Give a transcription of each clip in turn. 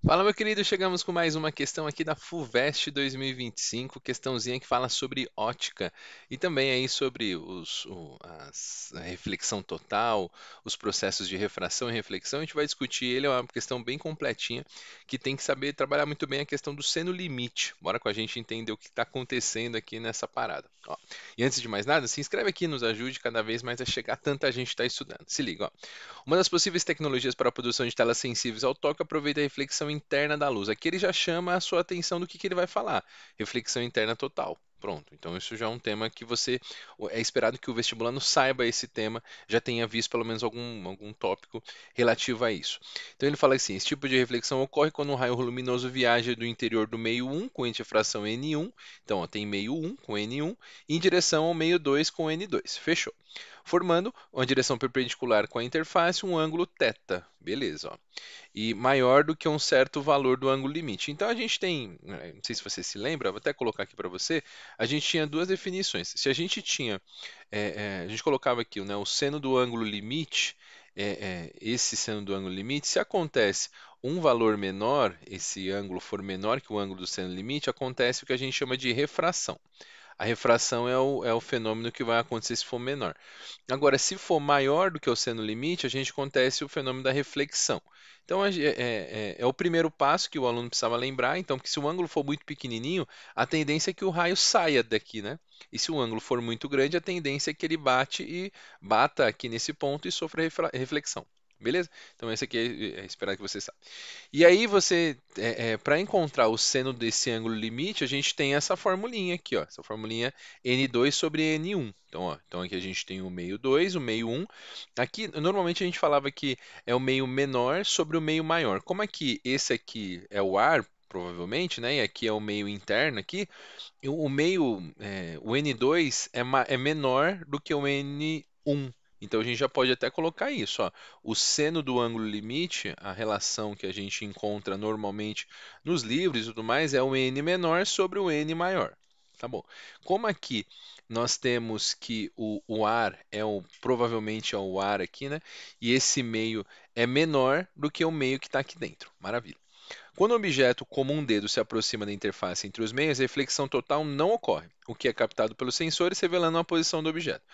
Fala, meu querido, chegamos com mais uma questão aqui da FUVEST 2025, questãozinha que fala sobre ótica e também aí sobre a reflexão total, os processos de refração e reflexão. A gente vai discutir ele, é uma questão bem completinha que tem que saber trabalhar muito bem a questão do seno limite. Bora com a gente entender o que está acontecendo aqui nessa parada. Ó, e antes de mais nada, se inscreve aqui, nos ajude cada vez mais a chegar tanta gente está estudando. Se liga, ó. Uma das possíveis tecnologias para a produção de telas sensíveis ao toque aproveita a reflexão interna da luz. Aqui ele já chama a sua atenção do que ele vai falar. Reflexão interna total. Pronto, então isso já é um tema que você é esperado que o vestibulando saiba esse tema, já tenha visto pelo menos algum tópico relativo a isso. Então ele fala assim: esse tipo de reflexão ocorre quando um raio luminoso viaja do interior do meio 1 com antifração N1, então ó, tem meio 1 com N1, em direção ao meio 2 com N2. Fechou, formando uma direção perpendicular com a interface, um ângulo θ. Beleza, ó. E maior do que um certo valor do ângulo limite. Então a gente tem, não sei se você se lembra, vou até colocar aqui para você, a gente tinha duas definições. Se a gente tinha, a gente colocava aqui, né, o seno do ângulo limite, esse seno do ângulo limite, se acontece um valor menor, esse ângulo for menor que o ângulo do seno limite, acontece o que a gente chama de refração. A refração é o fenômeno que vai acontecer se for menor. Agora, se for maior do que o seno limite, a gente acontece o fenômeno da reflexão. Então, é o primeiro passo que o aluno precisava lembrar. Então, porque se o ângulo for muito pequenininho, a tendência é que o raio saia daqui, né? E se o ângulo for muito grande, a tendência é que ele bata aqui nesse ponto e sofra reflexão. Beleza? Então, esse aqui é esperado que você saiba. E aí você, para encontrar o seno desse ângulo limite, a gente tem essa formulinha aqui, ó, essa formulinha N2 sobre N1. Então, ó, então aqui a gente tem o meio 2, o meio 1. Aqui, normalmente a gente falava que é o meio menor sobre o meio maior. Como aqui esse aqui é o ar, provavelmente, né? E aqui é o meio interno aqui, e o meio, o N2 é menor do que o N1. Então a gente já pode até colocar isso, ó. O seno do ângulo limite, a relação que a gente encontra normalmente nos livros e tudo mais, é o n menor sobre o n maior. Tá bom. Como aqui nós temos que o ar provavelmente é o ar aqui, né? E esse meio é menor do que o meio que está aqui dentro. Maravilha. Quando um objeto como um dedo se aproxima da interface entre os meios, a reflexão total não ocorre, o que é captado pelos sensores revelando a posição do objeto.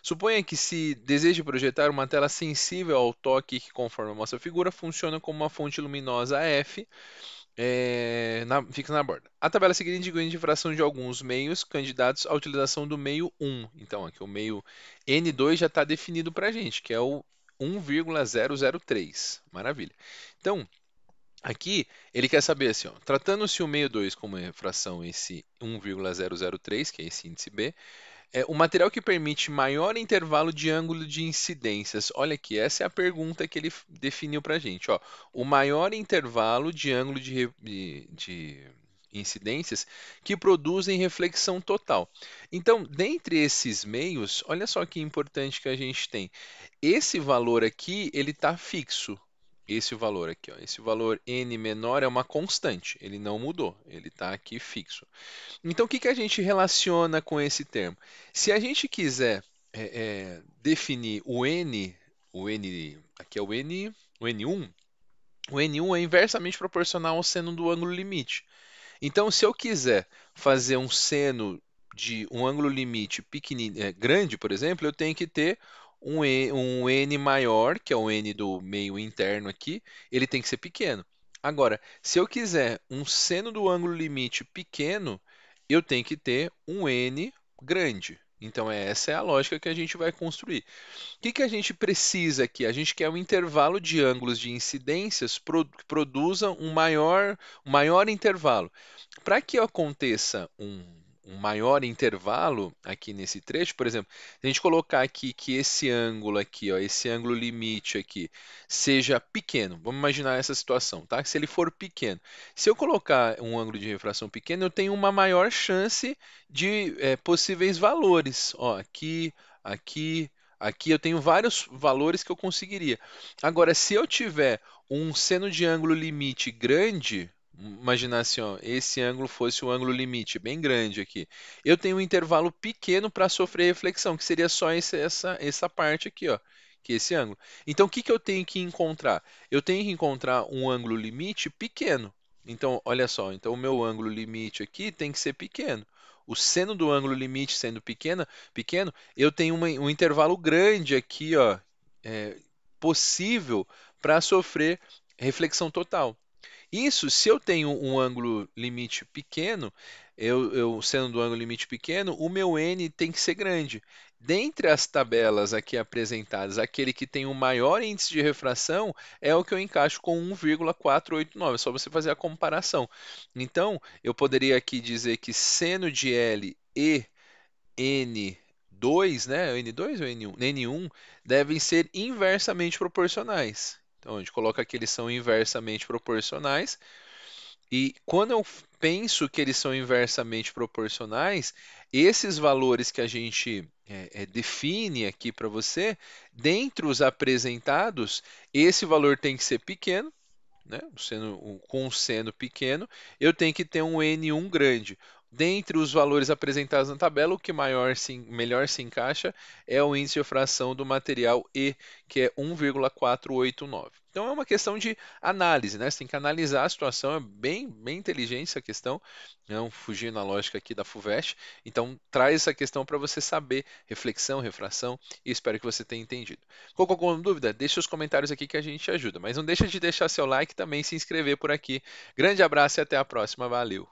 Suponha que se deseje projetar uma tela sensível ao toque que, conforme a nossa figura, funciona como uma fonte luminosa F fixa na borda. A tabela seguinte indica a indicação de alguns meios candidatos à utilização do meio 1. Então, aqui o meio N2 já está definido para a gente, que é o 1,003. Maravilha. Então, aqui ele quer saber assim, ó, tratando-se o meio 2 como fração esse 1,003, que é esse índice B, é o material que permite maior intervalo de ângulo de incidências. Olha aqui, essa é a pergunta que ele definiu para a gente. Ó, o maior intervalo de ângulo de incidências que produzem reflexão total. Então, dentre esses meios, olha só que importante que a gente tem. Esse valor aqui, ele está fixo. Esse valor aqui, ó, esse valor n menor é uma constante, ele não mudou, ele está aqui fixo. Então, o que que a gente relaciona com esse termo? Se a gente quiser definir o n, aqui é o N1, o N1 é inversamente proporcional ao seno do ângulo limite. Então, se eu quiser fazer um seno de um ângulo limite pequenino, grande, por exemplo, eu tenho que ter um n maior, que é o n do meio interno aqui, ele tem que ser pequeno. Agora, se eu quiser um seno do ângulo limite pequeno, eu tenho que ter um n grande. Então, essa é a lógica que a gente vai construir. O que que a gente precisa aqui? A gente quer um intervalo de ângulos de incidências que produza um maior intervalo. Para que aconteça um maior intervalo aqui nesse trecho, por exemplo, se a gente colocar aqui que esse ângulo aqui, ó, esse ângulo limite aqui, seja pequeno, vamos imaginar essa situação, tá? Se ele for pequeno, se eu colocar um ângulo de refração pequeno, eu tenho uma maior chance de possíveis valores. Ó, aqui, aqui eu tenho vários valores que eu conseguiria. Agora, se eu tiver um seno de ângulo limite grande, imaginar assim, ó, esse ângulo fosse o ângulo limite, bem grande aqui. Eu tenho um intervalo pequeno para sofrer reflexão, que seria só essa parte aqui, ó, que esse ângulo. Então, o que que eu tenho que encontrar? Eu tenho que encontrar um ângulo limite pequeno. Então, olha só, então o meu ângulo limite aqui tem que ser pequeno. O seno do ângulo limite sendo pequeno, eu tenho um intervalo grande aqui, ó, é, possível para sofrer reflexão total. Isso, se eu tenho um ângulo limite pequeno, eu sendo do ângulo limite pequeno, o meu n tem que ser grande. Dentre as tabelas aqui apresentadas, aquele que tem o maior índice de refração é o que eu encaixo com 1,489. É só você fazer a comparação. Então, eu poderia aqui dizer que seno de L e N2, né? N2 ou N1? N1 devem ser inversamente proporcionais. Então, a gente coloca que eles são inversamente proporcionais. E quando eu penso que eles são inversamente proporcionais, esses valores que a gente define aqui para você, dentre os apresentados, esse valor tem que ser pequeno, né? Com um seno pequeno, eu tenho que ter um N1 grande. Dentre os valores apresentados na tabela, o que melhor se encaixa é o índice de fração do material E, que é 1,489. Então é uma questão de análise, né? Você tem que analisar a situação, é bem inteligente essa questão, não fugir na lógica aqui da FUVEST. Então traz essa questão para você saber reflexão, refração, e espero que você tenha entendido. Ficou com alguma dúvida? Deixe os comentários aqui que a gente ajuda. Mas não deixa de deixar seu like e também se inscrever por aqui. Grande abraço e até a próxima. Valeu!